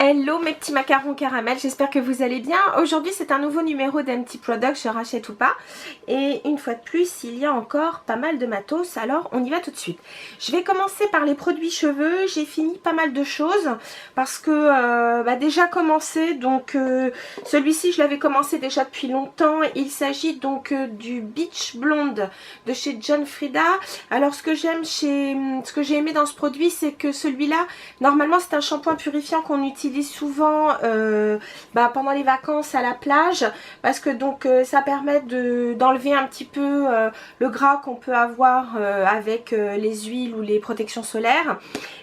Hello mes petits macarons caramel, j'espère que vous allez bien. Aujourd'hui c'est un nouveau numéro d'Empty Product, je rachète ou pas. Et une fois de plus, il y a encore pas mal de matos, alors on y va tout de suite. Je vais commencer par les produits cheveux, j'ai fini pas mal de choses. Parce que déjà commencé, donc celui-ci je l'avais commencé déjà depuis longtemps. Il s'agit donc du Beach Blonde de chez John Frieda. Alors ce que j'ai aimé dans ce produit, c'est que celui-là, normalement c'est un shampoing purifiant qu'on utilise souvent pendant les vacances à la plage, parce que donc ça permet d'enlever un petit peu le gras qu'on peut avoir avec les huiles ou les protections solaires.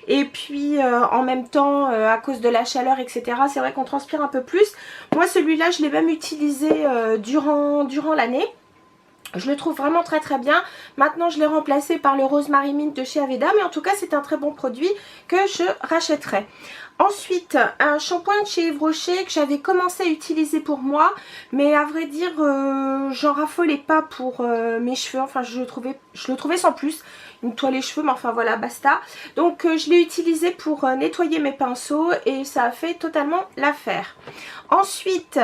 Et puis en même temps à cause de la chaleur etc, c'est vrai qu'on transpire un peu plus. Moi celui-là je l'ai même utilisé durant l'année. Je le trouve vraiment très très bien. Maintenant je l'ai remplacé par le Rosemary Mint de chez Aveda, mais en tout cas c'est un très bon produit que je rachèterai. Ensuite, un shampoing de chez Yves Rocher que j'avais commencé à utiliser pour moi, mais à vrai dire, j'en raffolais pas pour mes cheveux. Enfin, je le trouvais sans plus. Il nettoie les cheveux, mais enfin voilà, basta. Donc, je l'ai utilisé pour nettoyer mes pinceaux et ça a fait totalement l'affaire. Ensuite,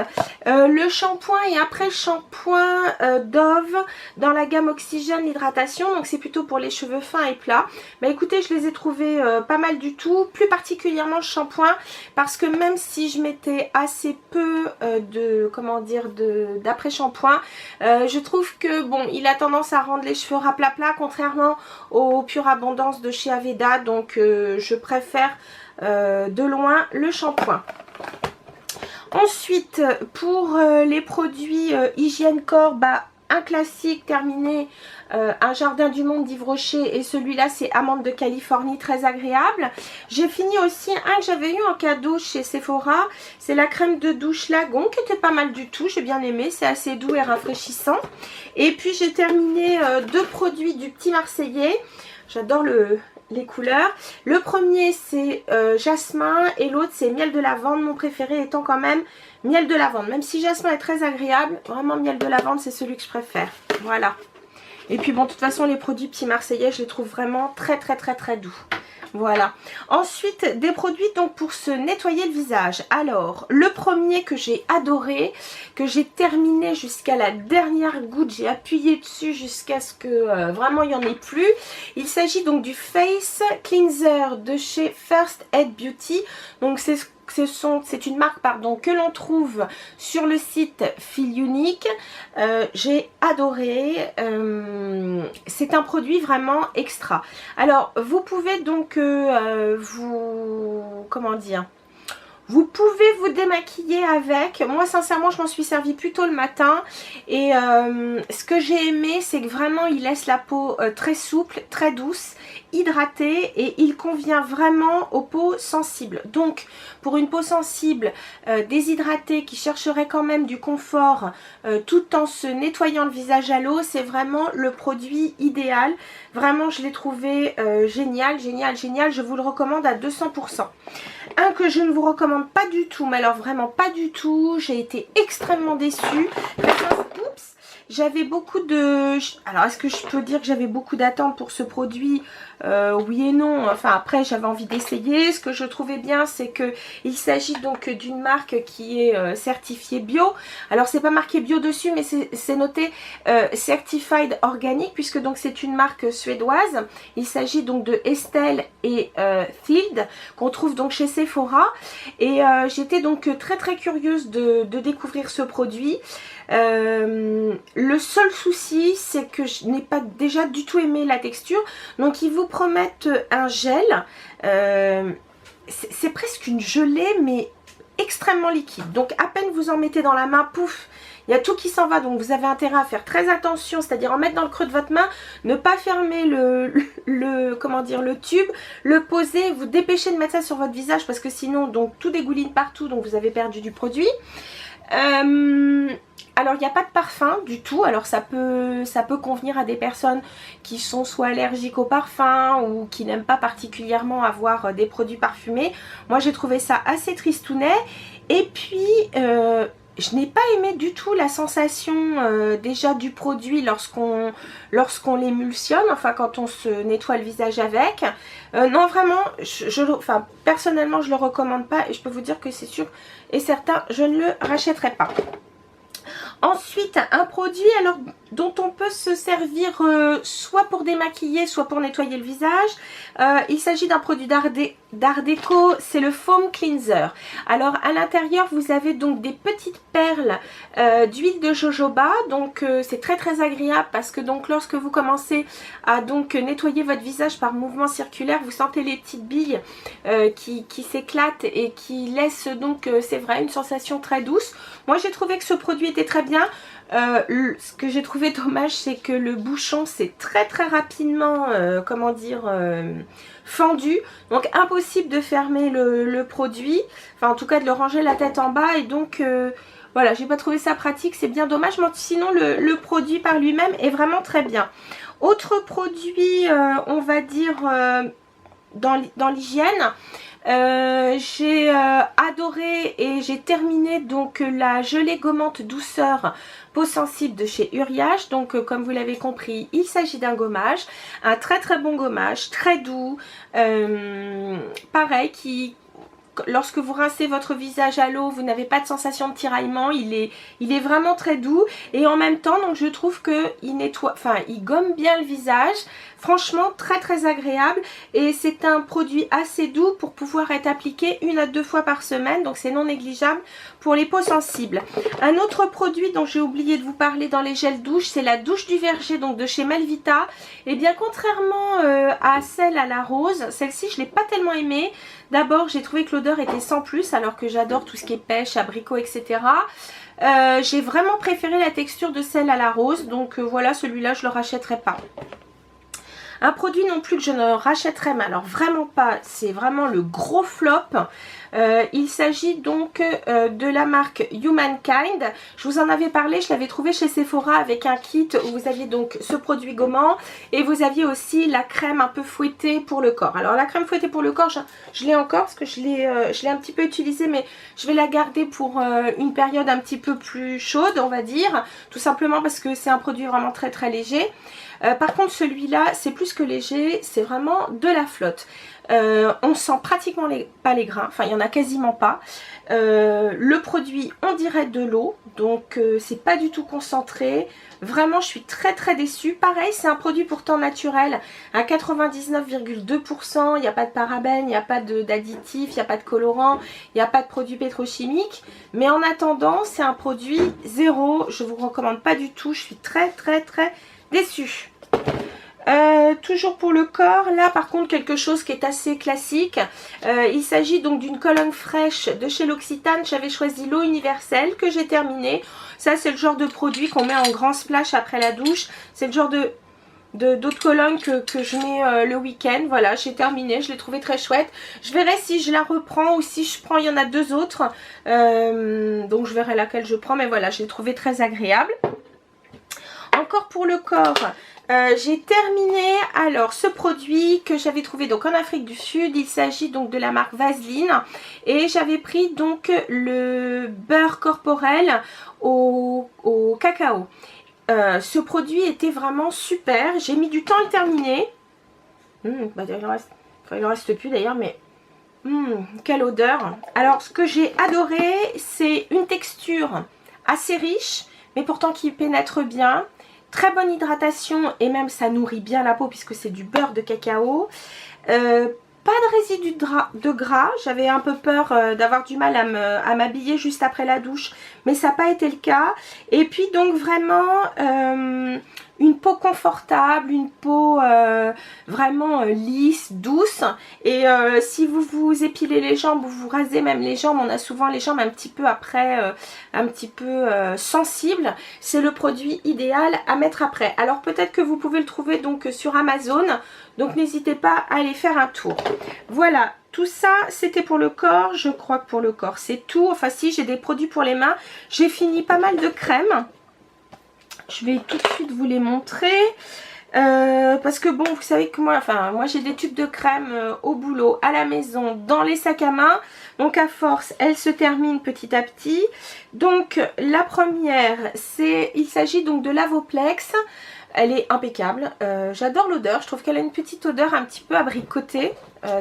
le shampoing et après-shampoing Dove dans la gamme Oxygène Hydratation. Donc, c'est plutôt pour les cheveux fins et plats. Mais écoutez, je les ai trouvés pas mal du tout. Plus particulièrement le shampoing, parce que même si je mettais assez peu d'après-shampoing, je trouve que bon, il a tendance à rendre les cheveux raplapla, contrairement au Pure Abondance de chez Aveda. Donc je préfère de loin le shampoing. Ensuite, pour les produits hygiène corps, un classique terminé, un Jardin du Monde d'Yves Rocher, et celui-là c'est Amande de Californie, très agréable. J'ai fini aussi un que j'avais eu en cadeau chez Sephora, c'est la crème de douche Lagon qui était pas mal du tout, j'ai bien aimé, c'est assez doux et rafraîchissant. Et puis j'ai terminé deux produits du Petit Marseillais, j'adore les couleurs. Le premier c'est jasmin et l'autre c'est miel de lavande, mon préféré étant quand même miel de lavande. Même si jasmin est très agréable, vraiment miel de lavande c'est celui que je préfère. Voilà. Et puis bon, de toute façon les produits Petit Marseillais je les trouve vraiment très doux. Voilà. Ensuite, des produits donc pour se nettoyer le visage. Alors, le premier que j'ai adoré, que j'ai terminé jusqu'à la dernière goutte, j'ai appuyé dessus jusqu'à ce que vraiment il n'y en ait plus. Il s'agit donc du Face Cleanser de chez First Aid Beauty. Donc c'est une marque que l'on trouve sur le site Feel Unique. J'ai adoré, c'est un produit vraiment extra. Alors vous pouvez donc vous pouvez vous démaquiller avec. Moi sincèrement je m'en suis servi plutôt le matin. Et ce que j'ai aimé, c'est que vraiment il laisse la peau très souple, très douce, hydratée, et il convient vraiment aux peaux sensibles. Donc pour une peau sensible, déshydratée, qui chercherait quand même du confort tout en se nettoyant le visage à l'eau, c'est vraiment le produit idéal. Vraiment je l'ai trouvé génial. Je vous le recommande à 200%. Un que je ne vous recommande pas du tout, mais alors vraiment pas du tout, j'ai été extrêmement déçue. Oups, j'avais beaucoup de... Alors est-ce que je peux dire que j'avais beaucoup d'attentes pour ce produit? Oui et non. Enfin après j'avais envie d'essayer. Ce que je trouvais bien, c'est que il s'agit donc d'une marque qui est certifiée bio. Alors c'est pas marqué bio dessus, mais c'est noté Certified Organic, puisque donc c'est une marque suédoise. Il s'agit donc de Estelle et Field, qu'on trouve donc chez Sephora. Et j'étais donc très curieuse de découvrir ce produit. Le seul souci, c'est que je n'ai pas déjà du tout aimé la texture. Donc ils vous promettent un gel, c'est presque une gelée, mais extrêmement liquide. Donc à peine vous en mettez dans la main, pouf, il y a tout qui s'en va. Donc vous avez intérêt à faire très attention, c'est-à-dire en mettre dans le creux de votre main, ne pas fermer le tube, le poser, vous dépêcher de mettre ça sur votre visage, parce que sinon donc tout dégouline partout, donc vous avez perdu du produit. Alors il n'y a pas de parfum du tout. Alors ça peut convenir à des personnes qui sont soit allergiques au parfum ou qui n'aiment pas particulièrement avoir des produits parfumés. Moi j'ai trouvé ça assez tristounet. Et puis je n'ai pas aimé du tout la sensation déjà du produit lorsqu'on l'émulsionne, enfin quand on se nettoie le visage avec. Non vraiment, enfin, personnellement je ne le recommande pas et je peux vous dire que c'est sûr et certain, je ne le rachèterai pas. Ensuite, un produit alors dont on peut se servir soit pour démaquiller, soit pour nettoyer le visage. Il s'agit d'un produit d'Art Déco, c'est le Foam Cleanser. Alors à l'intérieur, vous avez donc des petites perles d'huile de jojoba. Donc c'est très très agréable parce que donc lorsque vous commencez à donc nettoyer votre visage par mouvement circulaire, vous sentez les petites billes qui s'éclatent et qui laissent donc, c'est vrai, une sensation très douce. Moi j'ai trouvé que ce produit était très bien. Ce que j'ai trouvé dommage, c'est que le bouchon c'est très très rapidement comment dire fendu, donc impossible de fermer le produit, enfin en tout cas de le ranger la tête en bas, et donc voilà, j'ai pas trouvé ça pratique, c'est bien dommage, mais sinon le produit par lui-même est vraiment très bien. Autre produit, on va dire dans l'hygiène, j'ai adoré et j'ai terminé donc la gelée gommante douceur peau sensible de chez Uriage. Donc comme vous l'avez compris, il s'agit d'un gommage, un très très bon gommage, très doux, pareil, qui lorsque vous rincez votre visage à l'eau, vous n'avez pas de sensation de tiraillement, il est vraiment très doux, et en même temps donc je trouve que il nettoie, enfin il gomme bien le visage, franchement très très agréable, et c'est un produit assez doux pour pouvoir être appliqué 1 à 2 fois par semaine, donc c'est non négligeable pour les peaux sensibles. Un autre produit dont j'ai oublié de vous parler dans les gels douche, c'est la douche du verger, donc de chez Melvita. Et bien contrairement à celle à la rose, celle-ci je l'ai pas tellement aimée. D'abord, j'ai trouvé que l'odeur était sans plus, alors que j'adore tout ce qui est pêche, abricot, etc. J'ai vraiment préféré la texture de celle à la rose, donc voilà, celui-là, je ne le rachèterai pas. Un produit non plus que je ne rachèterai, mais alors vraiment pas, c'est vraiment le gros flop. Il s'agit donc de la marque Humankind. Je vous en avais parlé, je l'avais trouvé chez Sephora avec un kit où vous aviez donc ce produit gommant et vous aviez aussi la crème un peu fouettée pour le corps. Alors la crème fouettée pour le corps, je l'ai encore parce que je l'ai un petit peu utilisée, mais je vais la garder pour une période un petit peu plus chaude, on va dire, tout simplement parce que c'est un produit vraiment très très léger. Par contre celui-là c'est plus que léger, c'est vraiment de la flotte. On sent pratiquement pas les grains, enfin il n'y en a quasiment pas. Le produit on dirait de l'eau, donc c'est pas du tout concentré. Vraiment je suis très très déçue. Pareil, c'est un produit pourtant naturel à 99,2%, il n'y a pas de parabènes, il n'y a pas d'additifs, il n'y a pas de colorants, il n'y a pas de produits pétrochimiques, mais en attendant c'est un produit zéro, je vous recommande pas du tout, je suis très très très déçue. Toujours pour le corps, là par contre quelque chose qui est assez classique. Il s'agit donc d'une colonne fraîche de chez l'Occitane. J'avais choisi l'eau universelle que j'ai terminée. Ça c'est le genre de produit qu'on met en grand splash après la douche. C'est le genre d'autres colonnes que je mets le week-end. Voilà, j'ai terminé, je l'ai trouvé très chouette. Je verrai si je la reprends ou si je prends, il y en a 2 autres. Donc je verrai laquelle je prends, mais voilà, je l'ai trouvé très agréable. Encore pour le corps, j'ai terminé alors ce produit que j'avais trouvé donc en Afrique du Sud. Il s'agit donc de la marque Vaseline et j'avais pris donc le beurre corporel au cacao. Ce produit était vraiment super, j'ai mis du temps à le terminer. Bah, il en reste plus d'ailleurs, mais quelle odeur. Alors ce que j'ai adoré, c'est une texture assez riche mais pourtant qui pénètre bien. Très bonne hydratation et même ça nourrit bien la peau puisque c'est du beurre de cacao. Pas de résidus de gras. J'avais un peu peur d'avoir du mal à m'habiller juste après la douche, mais ça n'a pas été le cas. Et puis donc vraiment une peau confortable, une peau vraiment lisse, douce. Et si vous vous épilez les jambes ou vous rasez même les jambes, on a souvent les jambes un petit peu après, un petit peu sensibles. C'est le produit idéal à mettre après. Alors peut-être que vous pouvez le trouver donc sur Amazon. Donc n'hésitez pas à aller faire un tour. Voilà, tout ça c'était pour le corps. Je crois que pour le corps c'est tout. Enfin si, j'ai des produits pour les mains. J'ai fini pas mal de crèmes. Je vais tout de suite vous les montrer. Parce que bon, vous savez que moi, moi j'ai des tubes de crème au boulot, à la maison, dans les sacs à main. Donc à force, elles se terminent petit à petit. Donc la première, il s'agit donc de l'Avoplex. Elle est impeccable. J'adore l'odeur. Je trouve qu'elle a une petite odeur un petit peu abricotée,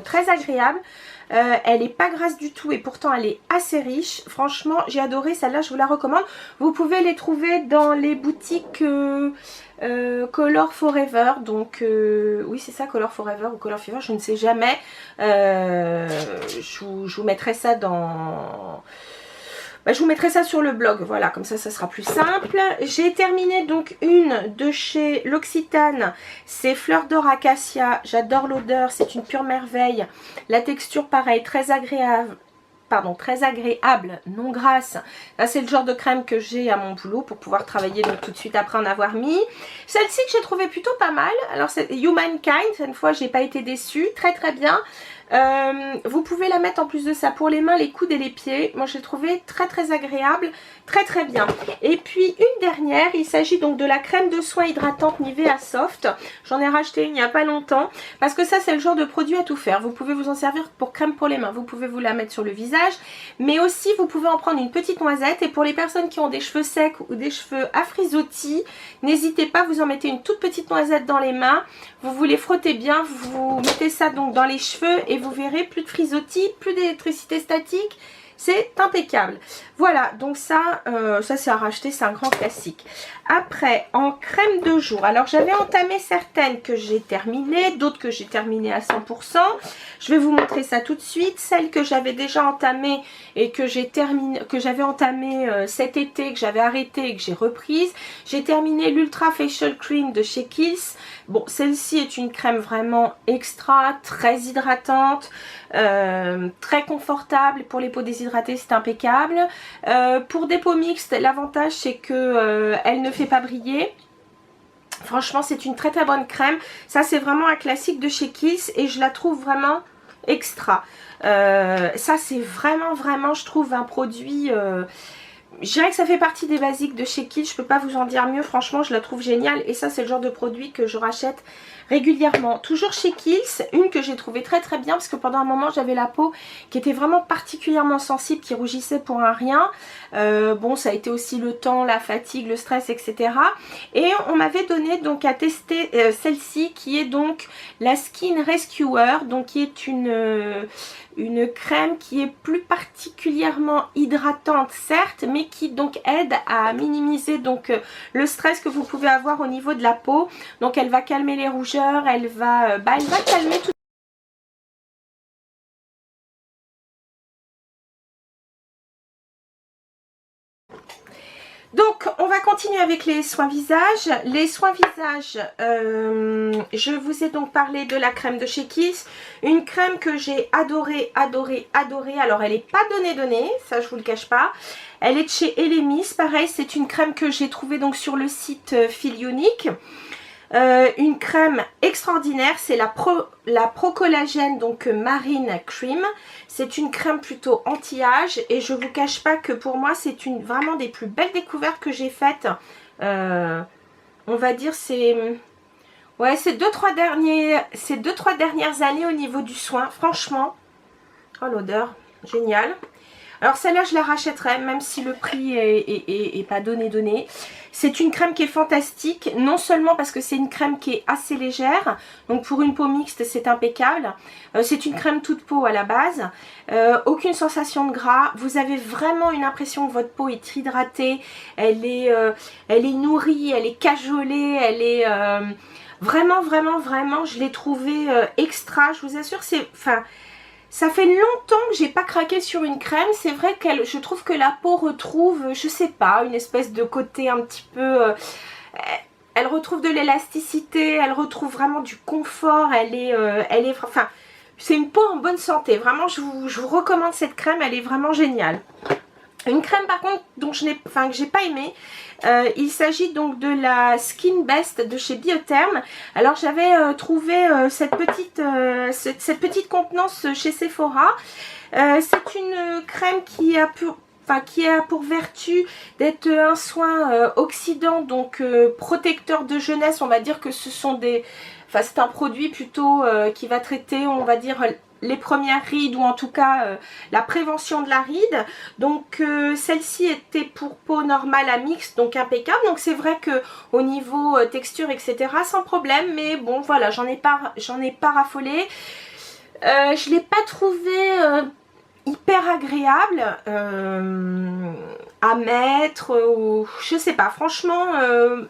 très agréable. Elle n'est pas grasse du tout et pourtant elle est assez riche. Franchement, j'ai adoré celle-là, je vous la recommande. Vous pouvez les trouver dans les boutiques Color Forever. Donc oui, c'est ça, Color Forever ou Color Fever, je ne sais jamais. Je vous mettrai ça dans... je vous mettrai ça sur le blog, voilà, comme ça sera plus simple. J'ai terminé donc une de chez L'Occitane, c'est Fleur d'Or Acacia, j'adore l'odeur, c'est une pure merveille. La texture pareil, très agréable, non grasse. Là c'est le genre de crème que j'ai à mon boulot pour pouvoir travailler donc tout de suite après en avoir mis. Celle-ci que j'ai trouvé plutôt pas mal, alors c'est Humankind, cette fois j'ai pas été déçue, très très bien. Vous pouvez la mettre en plus de ça pour les mains, les coudes et les pieds. Moi je l'ai trouvé très très agréable, très très bien. Et puis une dernière, il s'agit donc de la crème de soin hydratante Nivea Soft. J'en ai racheté une il n'y a pas longtemps parce que ça c'est le genre de produit à tout faire. Vous pouvez vous en servir pour crème pour les mains, vous pouvez vous la mettre sur le visage, mais aussi vous pouvez en prendre une petite noisette. Et pour les personnes qui ont des cheveux secs ou des cheveux à frisottis, n'hésitez pas, vous en mettez une toute petite noisette dans les mains, vous les frottez bien, vous mettez ça donc dans les cheveux et vous verrez, plus de frisottis, plus d'électricité statique, c'est impeccable. Voilà, donc ça c'est à racheter, c'est un grand classique. Après, en crème de jour, alors j'avais entamé certaines que j'ai terminées, d'autres que j'ai terminées à 100%. Je vais vous montrer ça tout de suite. Celles que j'avais déjà entamées et que j'avais entamé cet été, que j'avais arrêté et que j'ai reprise. J'ai terminé l'Ultra Facial Cream de chez Kiehl's. Bon, celle-ci est une crème vraiment extra, très hydratante, très confortable. Pour les peaux déshydratées, c'est impeccable. Pour des peaux mixtes, l'avantage c'est que elle ne fait pas briller. Franchement, c'est une très très bonne crème. Ça, c'est vraiment un classique de chez Kiehl's et je la trouve vraiment extra. Ça, c'est vraiment, je trouve, un produit... je dirais que ça fait partie des basiques de chez Kiehl's, je peux pas vous en dire mieux, franchement je la trouve géniale et ça c'est le genre de produit que je rachète régulièrement. Toujours chez Kiehl's, une que j'ai trouvée très très bien parce que pendant un moment j'avais la peau qui était vraiment particulièrement sensible, qui rougissait pour un rien. Bon, ça a été aussi le temps, la fatigue, le stress, etc. Et on m'avait donné donc à tester celle-ci qui est donc la Skin Rescuer, donc qui est une crème qui est plus particulièrement hydratante certes, mais qui donc aide à minimiser donc le stress que vous pouvez avoir au niveau de la peau. Donc elle va calmer les rougeurs, elle va calmer tout. Donc on va continuer avec les soins visage. Les soins visage, je vous ai donc parlé de la crème de chez Kiehl's. Une crème que j'ai adorée. Alors elle n'est pas donnée, ça je vous le cache pas. Elle est de chez Elemis, pareil c'est une crème que j'ai trouvée donc sur le site Fil Unique. Une crème extraordinaire, c'est la Pro Collagène donc Marine Cream. C'est une crème plutôt anti-âge et je vous cache pas que pour moi c'est vraiment des plus belles découvertes que j'ai faites. On va dire c'est ces 2-3 dernières années au niveau du soin, franchement. Oh l'odeur, génial. Alors celle-là je la rachèterai même si le prix est pas donné. C'est une crème qui est fantastique, non seulement parce que c'est une crème qui est assez légère, donc pour une peau mixte c'est impeccable. C'est une crème toute peau à la base, aucune sensation de gras, vous avez vraiment une impression que votre peau est hydratée, elle est nourrie, elle est cajolée, elle est vraiment je l'ai trouvée extra, je vous assure, ça fait longtemps que j'ai pas craqué sur une crème. C'est vrai que je trouve que la peau retrouve, je sais pas, une espèce de côté un petit peu... elle retrouve de l'élasticité, elle retrouve vraiment du confort. Enfin, c'est une peau en bonne santé. Vraiment, je vous recommande cette crème, elle est vraiment géniale. Une crème par contre que j'ai pas aimé, il s'agit donc de la Skin Best de chez Biotherm. Alors j'avais trouvé cette petite contenance chez Sephora. C'est une crème qui a qui a pour vertu d'être un soin oxydant, donc protecteur de jeunesse. On va dire que ce sont des... Enfin, c'est un produit plutôt qui va traiter, on va dire, les premières rides, ou en tout cas la prévention de la ride. Donc celle-ci était pour peau normale à mixte, donc impeccable. Donc c'est vrai que au niveau texture, etc., sans problème. Mais bon, voilà, j'en ai pas raffolé. Je l'ai pas trouvé hyper agréable à mettre, ou je sais pas, franchement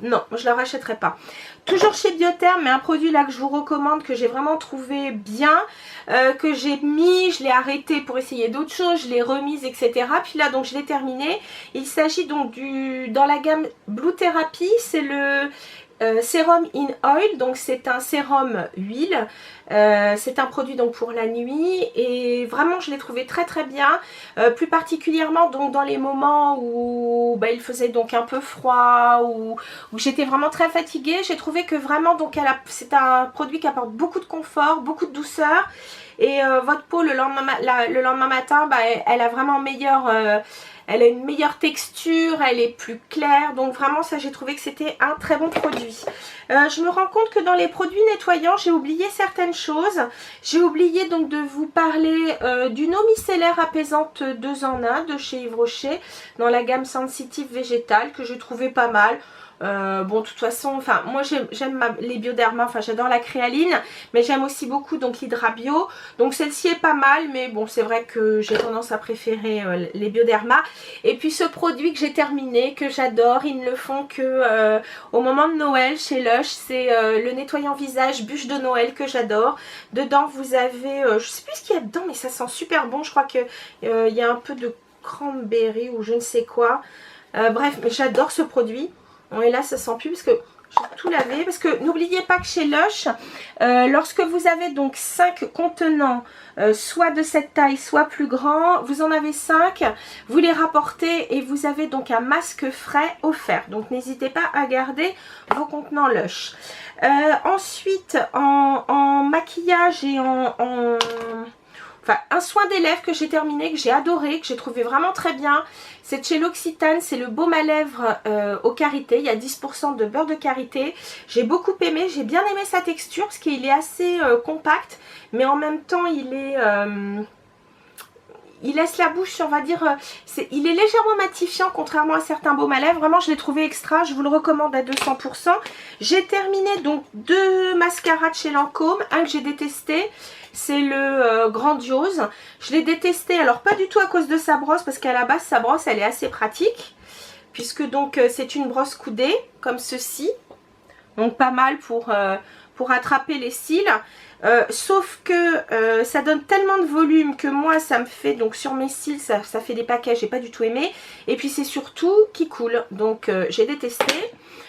non, je la rachèterai pas. Toujours chez Biotherm, mais un produit là que je vous recommande, que j'ai vraiment trouvé bien, que j'ai mis, je l'ai arrêté pour essayer d'autres choses, je l'ai remise, etc. Puis là donc je l'ai terminé. Il s'agit donc dans la gamme Blue Therapy, c'est le sérum in oil, donc c'est un sérum huile. C'est un produit donc pour la nuit, et vraiment je l'ai trouvé très très bien, plus particulièrement donc dans les moments où il faisait donc un peu froid, où j'étais vraiment très fatiguée. J'ai trouvé que vraiment donc c'est un produit qui apporte beaucoup de confort, beaucoup de douceur, et votre peau le lendemain matin, elle a vraiment elle a une meilleure texture, elle est plus claire. Donc vraiment ça, j'ai trouvé que c'était un très bon produit. Je me rends compte que dans les produits nettoyants, j'ai oublié certaines choses. J'ai oublié donc de vous parler d'une eau micellaire apaisante 2 en 1 de chez Yves Rocher, dans la gamme Sensitive Végétale, que je trouvais pas mal. Bon, de toute façon, enfin moi j'aime les Bioderma, enfin j'adore la créaline, mais j'aime aussi beaucoup donc l'Hydrabio. Donc celle-ci est pas mal, mais bon, c'est vrai que j'ai tendance à préférer les Bioderma. Et puis ce produit que j'ai terminé, que j'adore, ils ne le font que au moment de Noël chez Lush, c'est le nettoyant visage bûche de Noël, que j'adore. Dedans vous avez, je sais plus ce qu'il y a dedans, mais ça sent super bon. Je crois que il y a un peu de cranberry ou je ne sais quoi. Bref, mais j'adore ce produit. Bon, et là ça sent plus parce que j'ai tout lavé. Parce que n'oubliez pas que chez Lush, lorsque vous avez donc 5 contenants, soit de cette taille, soit plus grand, vous en avez 5, vous les rapportez et vous avez donc un masque frais offert. Donc n'hésitez pas à garder vos contenants Lush. Ensuite, en maquillage et enfin, un soin des lèvres que j'ai terminé, que j'ai adoré, que j'ai trouvé vraiment très bien. C'est de chez L'Occitane, c'est le baume à lèvres au karité. Il y a 10% de beurre de karité. J'ai beaucoup aimé, j'ai bien aimé sa texture parce qu'il est assez compact, mais en même temps il laisse la bouche, on va dire, il est légèrement matifiant contrairement à certains baumes à lèvres. Vraiment, je l'ai trouvé extra, je vous le recommande à 200%. J'ai terminé donc 2 mascaras de chez Lancôme, un que j'ai détesté. C'est le Grandiose. Je l'ai détesté, alors pas du tout à cause de sa brosse, parce qu'à la base sa brosse elle est assez pratique, puisque donc c'est une brosse coudée comme ceci, donc pas mal pour attraper les cils. Sauf que ça donne tellement de volume que moi ça me fait, donc sur mes cils ça fait des paquets, j'ai pas du tout aimé. Et puis c'est surtout qui coule, donc j'ai détesté.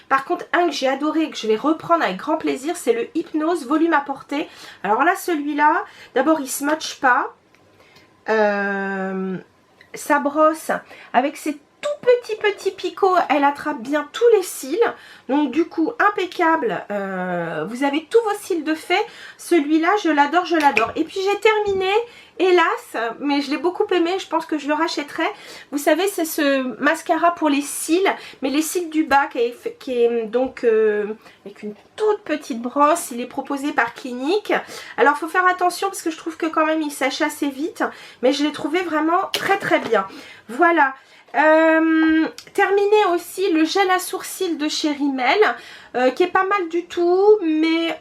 Par contre, un que j'ai adoré et que je vais reprendre avec grand plaisir, c'est le Hypnose Volume Apporté. Alors là, celui-là, d'abord il se smudge pas. Sa brosse avec ses tout petits picots, elle attrape bien tous les cils, donc du coup impeccable. Vous avez tous vos cils de fait. Celui-là je l'adore, je l'adore. Et puis j'ai terminé, hélas, mais je l'ai beaucoup aimé, je pense que je le rachèterai. Vous savez, c'est ce mascara pour les cils, mais les cils du bas qui est donc avec une toute petite brosse. Il est proposé par Clinique. Alors il faut faire attention parce que je trouve que quand même il sèche assez vite, mais je l'ai trouvé vraiment très très bien. Voilà. Terminé aussi le gel à sourcils de chez Rimmel, qui est pas mal du tout, mais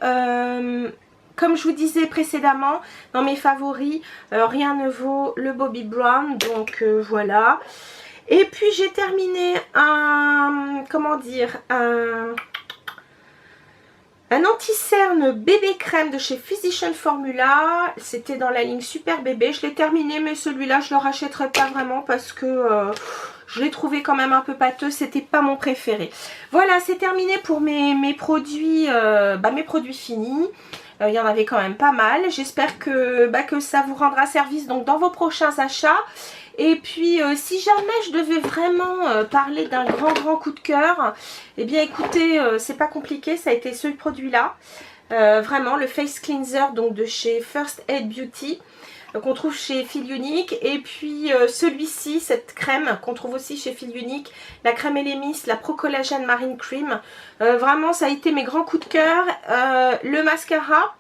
comme je vous disais précédemment dans mes favoris, rien ne vaut le Bobbi Brown, donc voilà. Et puis j'ai terminé un anti-cerne bébé crème de chez Physician Formula. C'était dans la ligne Super Bébé. Je l'ai terminé, mais celui-là je le rachèterai pas vraiment parce que je l'ai trouvé quand même un peu pâteux. C'était pas mon préféré. Voilà, c'est terminé pour mes produits finis. Il y en avait quand même pas mal. J'espère que ça vous rendra service donc dans vos prochains achats. Et puis si jamais je devais vraiment parler d'un grand coup de cœur, eh bien écoutez, c'est pas compliqué, ça a été ce produit là, vraiment le face cleanser donc de chez First Aid Beauty. qu'on trouve chez Fil Unique. Et puis celui-ci, cette crème qu'on trouve aussi chez Fil Unique, la crème Elemis, la Pro Collagen Marine Cream. Vraiment, ça a été mes grands coups de cœur. Le mascara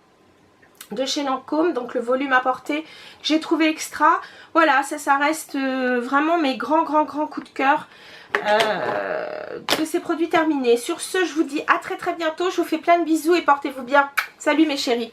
de chez Lancôme, donc le volume apporté, j'ai trouvé extra. Voilà, ça reste vraiment mes grands coups de cœur de ces produits terminés. Sur ce, je vous dis à très bientôt. Je vous fais plein de bisous et portez-vous bien. Salut mes chéris.